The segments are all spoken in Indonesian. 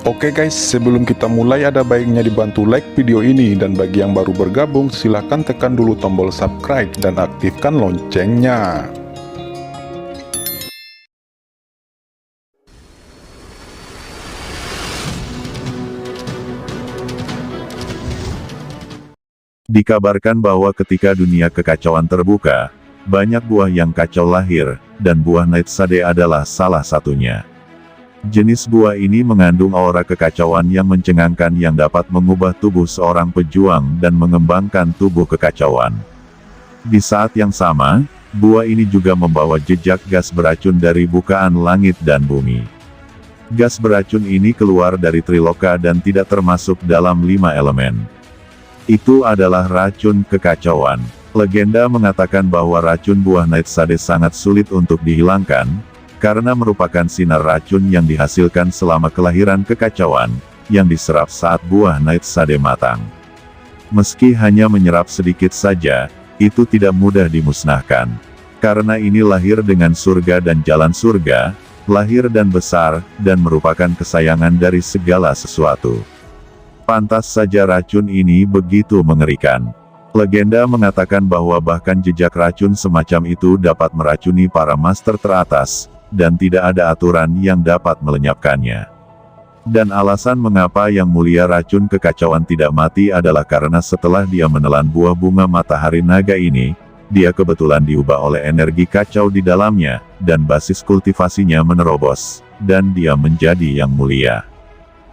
Oke guys, sebelum kita mulai ada baiknya dibantu like video ini, dan bagi yang baru bergabung silahkan tekan dulu tombol subscribe dan aktifkan loncengnya. Dikabarkan bahwa ketika dunia kekacauan terbuka, banyak buah yang kacau lahir, dan buah Nightsade adalah salah satunya. Jenis buah ini mengandung aura kekacauan yang mencengangkan yang dapat mengubah tubuh seorang pejuang dan mengembangkan tubuh kekacauan. Di saat yang sama, buah ini juga membawa jejak gas beracun dari bukaan langit dan bumi. Gas beracun ini keluar dari Triloka dan tidak termasuk dalam 5 elemen. Itu adalah racun kekacauan. Legenda mengatakan bahwa racun buah Nightsade sangat sulit untuk dihilangkan, karena merupakan sinar racun yang dihasilkan selama kelahiran kekacauan, yang diserap saat buah Nightsade matang. Meski hanya menyerap sedikit saja, itu tidak mudah dimusnahkan. Karena ini lahir dengan surga dan jalan surga, lahir dan besar, dan merupakan kesayangan dari segala sesuatu. Pantas saja racun ini begitu mengerikan. Legenda mengatakan bahwa bahkan jejak racun semacam itu dapat meracuni para master teratas, dan tidak ada aturan yang dapat melenyapkannya. Dan alasan mengapa Yang Mulia racun kekacauan tidak mati adalah karena setelah dia menelan buah bunga matahari naga ini, dia kebetulan diubah oleh energi kacau di dalamnya, dan basis kultivasinya menerobos, dan dia menjadi Yang Mulia.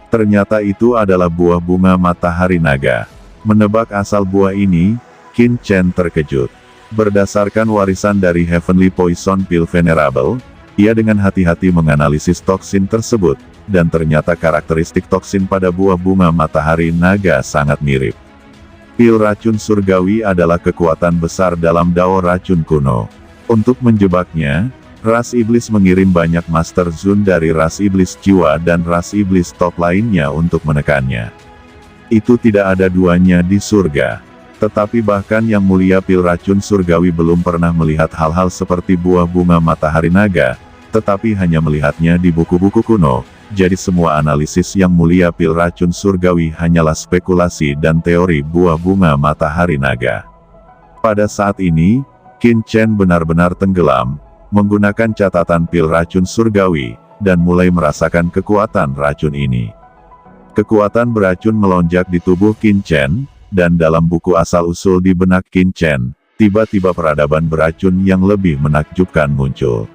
Ternyata itu adalah buah bunga matahari naga. Menebak asal buah ini, Qin Chen terkejut. Berdasarkan warisan dari Heavenly Poison Pill Venerable, ia dengan hati-hati menganalisis toksin tersebut, dan ternyata karakteristik toksin pada buah bunga matahari naga sangat mirip. Pil racun surgawi adalah kekuatan besar dalam Dao racun kuno. Untuk menjebaknya, ras iblis mengirim banyak Master Zun dari ras iblis jiwa dan ras iblis top lainnya untuk menekannya. Itu tidak ada duanya di surga. Tetapi bahkan Yang Mulia pil racun surgawi belum pernah melihat hal-hal seperti buah bunga matahari naga, tetapi hanya melihatnya di buku-buku kuno, jadi semua analisis Yang Mulia pil racun surgawi hanyalah spekulasi dan teori buah bunga matahari naga. Pada saat ini, Qin Chen benar-benar tenggelam, menggunakan catatan pil racun surgawi, dan mulai merasakan kekuatan racun ini. Kekuatan beracun melonjak di tubuh Qin Chen, dan dalam buku asal-usul di benak Qin Chen, tiba-tiba peradaban beracun yang lebih menakjubkan muncul.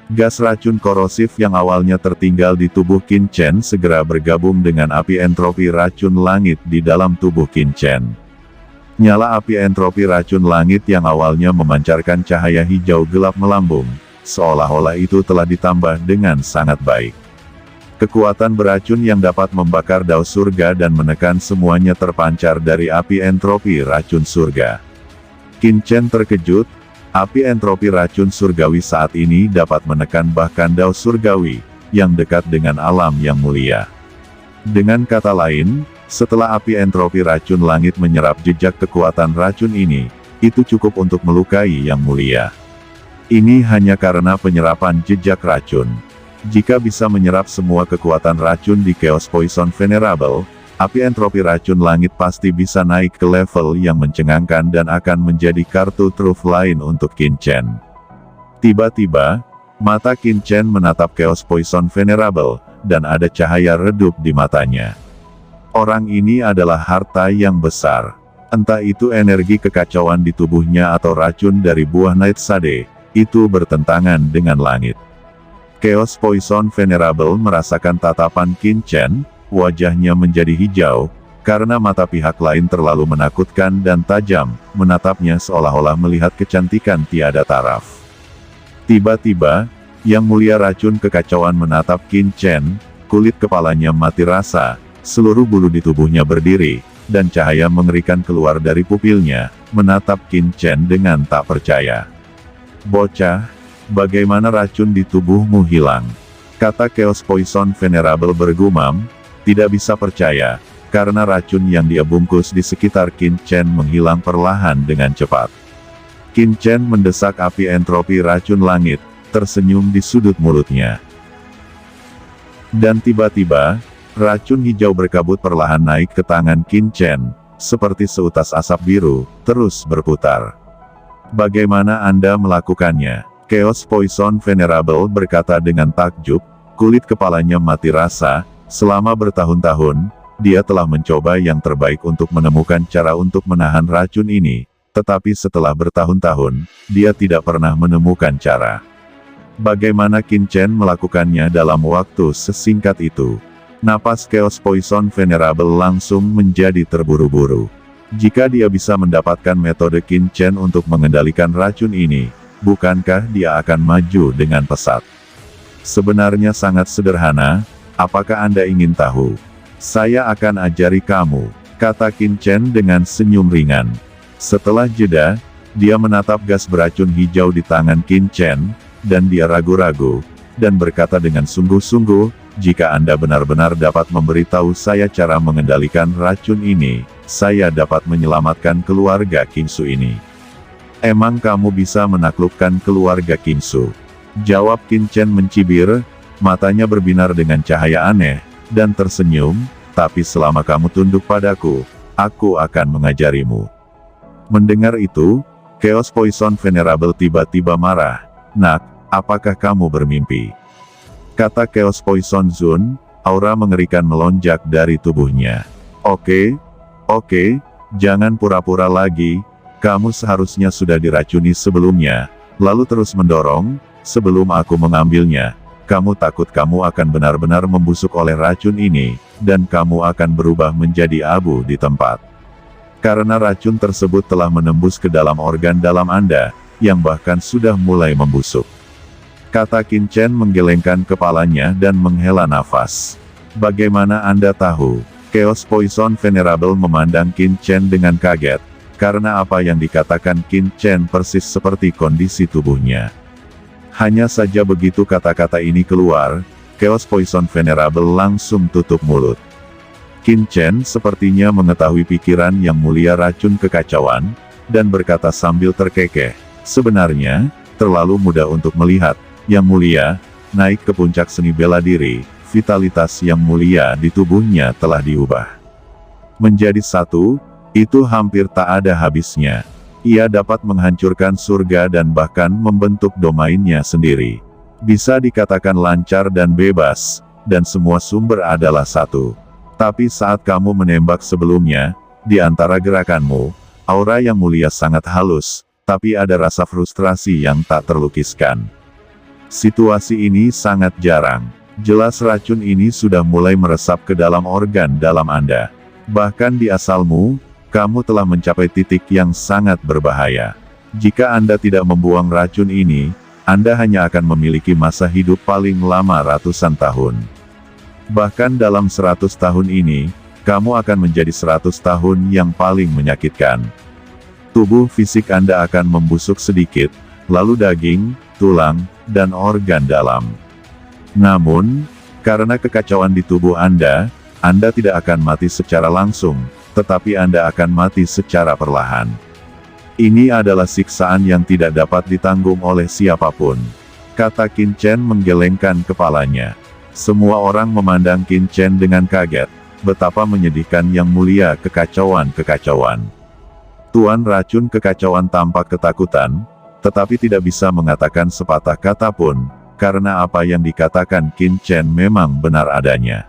Gas racun korosif yang awalnya tertinggal di tubuh Qin Chen segera bergabung dengan api entropi racun langit di dalam tubuh Qin Chen. Nyala api entropi racun langit yang awalnya memancarkan cahaya hijau gelap melambung, seolah-olah itu telah ditambah dengan sangat baik. Kekuatan beracun yang dapat membakar dao surga dan menekan semuanya terpancar dari api entropi racun surga. Qin Chen terkejut, api entropi racun surgawi saat ini dapat menekan bahkan dao surgawi, yang dekat dengan alam yang mulia. Dengan kata lain, setelah api entropi racun langit menyerap jejak kekuatan racun ini, itu cukup untuk melukai yang mulia. Ini hanya karena penyerapan jejak racun. Jika bisa menyerap semua kekuatan racun di Chaos Poison Venerable, api entropi racun langit pasti bisa naik ke level yang mencengangkan dan akan menjadi kartu truf lain untuk Qin Chen. Tiba-tiba, mata Qin Chen menatap Chaos Poison Venerable, dan ada cahaya redup di matanya. Orang ini adalah harta yang besar. Entah itu energi kekacauan di tubuhnya atau racun dari buah Nightsade, itu bertentangan dengan langit. Chaos Poison Venerable merasakan tatapan Qin Chen, wajahnya menjadi hijau, karena mata pihak lain terlalu menakutkan dan tajam, menatapnya seolah-olah melihat kecantikan tiada taraf. Tiba-tiba, Yang Mulia racun kekacauan menatap Qin Chen, kulit kepalanya mati rasa, seluruh bulu di tubuhnya berdiri, dan cahaya mengerikan keluar dari pupilnya, menatap Qin Chen dengan tak percaya. "Bocah, bagaimana racun di tubuhmu hilang?" kata Chaos Poison Venerable bergumam, tidak bisa percaya, karena racun yang dia bungkus di sekitar Qin Chen menghilang perlahan dengan cepat. Qin Chen mendesak api entropi racun langit, tersenyum di sudut mulutnya. Dan tiba-tiba, Racun hijau berkabut perlahan naik ke tangan Qin Chen, seperti seutas asap biru, terus berputar. Bagaimana Anda melakukannya? Chaos Poison Venerable berkata dengan takjub, kulit kepalanya mati rasa. Selama bertahun-tahun, dia telah mencoba yang terbaik untuk menemukan cara untuk menahan racun ini, tetapi setelah bertahun-tahun, dia tidak pernah menemukan cara. Bagaimana Qin Chen melakukannya dalam waktu sesingkat itu? Napas Chaos Poison Venerable langsung menjadi terburu-buru. Jika dia bisa mendapatkan metode Qin Chen untuk mengendalikan racun ini, bukankah dia akan maju dengan pesat? Sebenarnya sangat sederhana. Apakah Anda ingin tahu? Saya akan ajari kamu, kata Qin Chen dengan senyum ringan. Setelah jeda, dia menatap gas beracun hijau di tangan Qin Chen, dan dia ragu-ragu, dan berkata dengan sungguh-sungguh, jika Anda benar-benar dapat memberitahu saya cara mengendalikan racun ini, saya dapat menyelamatkan keluarga Qingsu ini. Emang kamu bisa menaklukkan keluarga Qingsu? Jawab Qin Chen mencibir, matanya berbinar dengan cahaya aneh, dan tersenyum, tapi selama kamu tunduk padaku, aku akan mengajarimu. Mendengar itu, Chaos Poison Venerable tiba-tiba marah. Nak, apakah kamu bermimpi? Kata Chaos Poison Zun, aura mengerikan melonjak dari tubuhnya. Oke, jangan pura-pura lagi, kamu seharusnya sudah diracuni sebelumnya, lalu terus mendorong, sebelum aku mengambilnya. Kamu takut kamu akan benar-benar membusuk oleh racun ini, dan kamu akan berubah menjadi abu di tempat. Karena racun tersebut telah menembus ke dalam organ dalam Anda, yang bahkan sudah mulai membusuk. Kata Qin Chen menggelengkan kepalanya dan menghela nafas. Bagaimana Anda tahu? Chaos Poison Venerable memandang Qin Chen dengan kaget, karena apa yang dikatakan Qin Chen persis seperti kondisi tubuhnya. Hanya saja begitu kata-kata ini keluar, Chaos Poison Venerable langsung tutup mulut. Qin Chen sepertinya mengetahui pikiran Yang Mulia racun kekacauan, dan berkata sambil terkekeh, sebenarnya, terlalu mudah untuk melihat, Yang Mulia, naik ke puncak seni bela diri, vitalitas Yang Mulia di tubuhnya telah diubah menjadi satu, itu hampir tak ada habisnya. Ia dapat menghancurkan surga dan bahkan membentuk domainnya sendiri. Bisa dikatakan lancar dan bebas, dan semua sumber adalah satu. Tapi saat kamu menembak sebelumnya, di antara gerakanmu, aura Yang Mulia sangat halus, tapi ada rasa frustrasi yang tak terlukiskan. Situasi ini sangat jarang. Jelas racun ini sudah mulai meresap ke dalam organ dalam Anda. Bahkan di asalmu, kamu telah mencapai titik yang sangat berbahaya. Jika Anda tidak membuang racun ini, Anda hanya akan memiliki masa hidup paling lama ratusan tahun. Bahkan dalam 100 tahun ini, kamu akan menjadi 100 tahun yang paling menyakitkan. Tubuh fisik Anda akan membusuk sedikit, lalu daging, tulang, dan organ dalam. Namun, karena kekacauan di tubuh Anda tidak akan mati secara langsung, tetapi Anda akan mati secara perlahan. Ini adalah siksaan yang tidak dapat ditanggung oleh siapapun. Kata Qin Chen menggelengkan kepalanya. Semua orang memandang Qin Chen dengan kaget. Betapa menyedihkan Yang Mulia kekacauan-kekacauan. Tuan racun kekacauan tampak ketakutan, tetapi tidak bisa mengatakan sepatah kata pun, karena apa yang dikatakan Qin Chen memang benar adanya.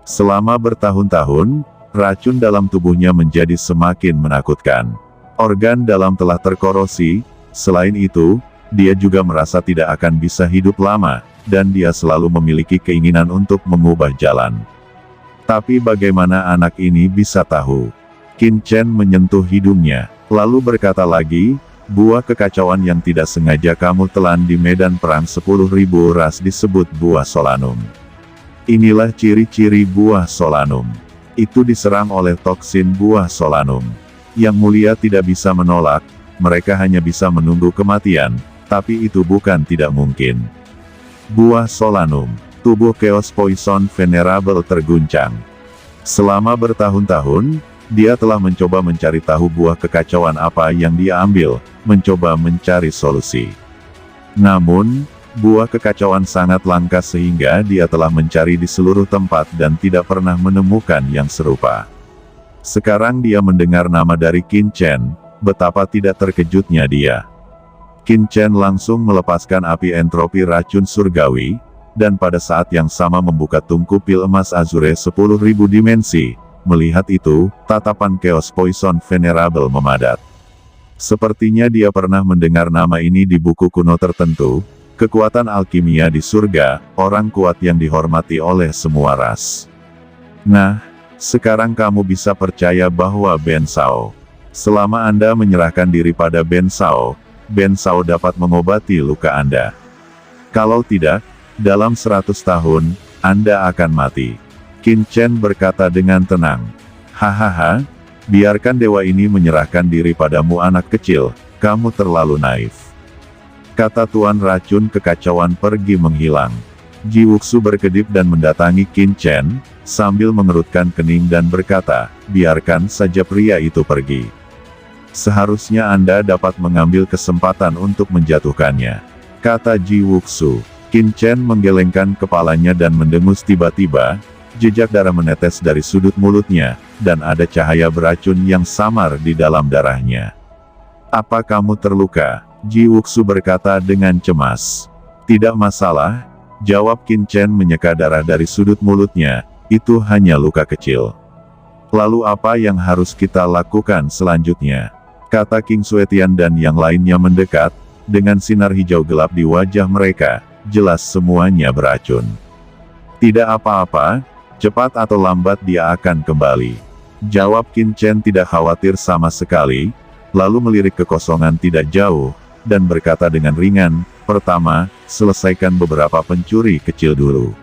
Selama bertahun-tahun, racun dalam tubuhnya menjadi semakin menakutkan. Organ dalam telah terkorosi, selain itu, dia juga merasa tidak akan bisa hidup lama, dan dia selalu memiliki keinginan untuk mengubah jalan. Tapi bagaimana anak ini bisa tahu? Qin Chen menyentuh hidungnya, lalu berkata lagi, buah kekacauan yang tidak sengaja kamu telan di medan perang 10.000 ras disebut buah Solanum. Inilah ciri-ciri buah Solanum. Itu diserang oleh toksin buah Solanum. Yang Mulia tidak bisa menolak, mereka hanya bisa menunggu kematian, tapi itu bukan tidak mungkin. Buah Solanum, tubuh Chaos Poison Venerable terguncang. Selama bertahun-tahun, dia telah mencoba mencari tahu buah kekacauan apa yang dia ambil, mencoba mencari solusi. Namun, Buah kekacauan sangat langka sehingga dia telah mencari di seluruh tempat dan tidak pernah menemukan yang serupa. Sekarang dia mendengar nama dari Qin Chen, betapa tidak terkejutnya dia. Qin Chen langsung melepaskan api entropi racun surgawi, dan pada saat yang sama membuka tungku pil emas azure 10.000 dimensi. Melihat itu, tatapan Chaos Poison Venerable memadat. Sepertinya dia pernah mendengar nama ini di buku kuno tertentu. Kekuatan alkimia di surga, orang kuat yang dihormati oleh semua ras. Nah, sekarang kamu bisa percaya bahwa Ben Shao. Selama Anda menyerahkan diri pada Ben Shao dapat mengobati luka Anda. Kalau tidak, dalam 100 tahun, Anda akan mati. Qin Chen berkata dengan tenang. Hahaha, biarkan dewa ini menyerahkan diri padamu anak kecil, kamu terlalu naif. Kata Tuan Racun Kekacauan pergi menghilang. Ji Wuxu berkedip dan mendatangi Qin Chen, sambil mengerutkan kening dan berkata, biarkan saja pria itu pergi. Seharusnya Anda dapat mengambil kesempatan untuk menjatuhkannya. Kata Ji Wuxu. Qin Chen menggelengkan kepalanya dan mendengus tiba-tiba, jejak darah menetes dari sudut mulutnya, dan ada cahaya beracun yang samar di dalam darahnya. Apa kamu terluka? Ji Wuxu berkata dengan cemas. Tidak masalah, jawab Qin Chen menyeka darah dari sudut mulutnya, itu hanya luka kecil. Lalu apa yang harus kita lakukan selanjutnya? Kata King Suetian dan yang lainnya mendekat, dengan sinar hijau gelap di wajah mereka, jelas semuanya beracun. Tidak apa-apa, cepat atau lambat dia akan kembali. Jawab Qin Chen tidak khawatir sama sekali, lalu melirik kekosongan tidak jauh, dan berkata dengan ringan, pertama, selesaikan beberapa pencuri kecil dulu.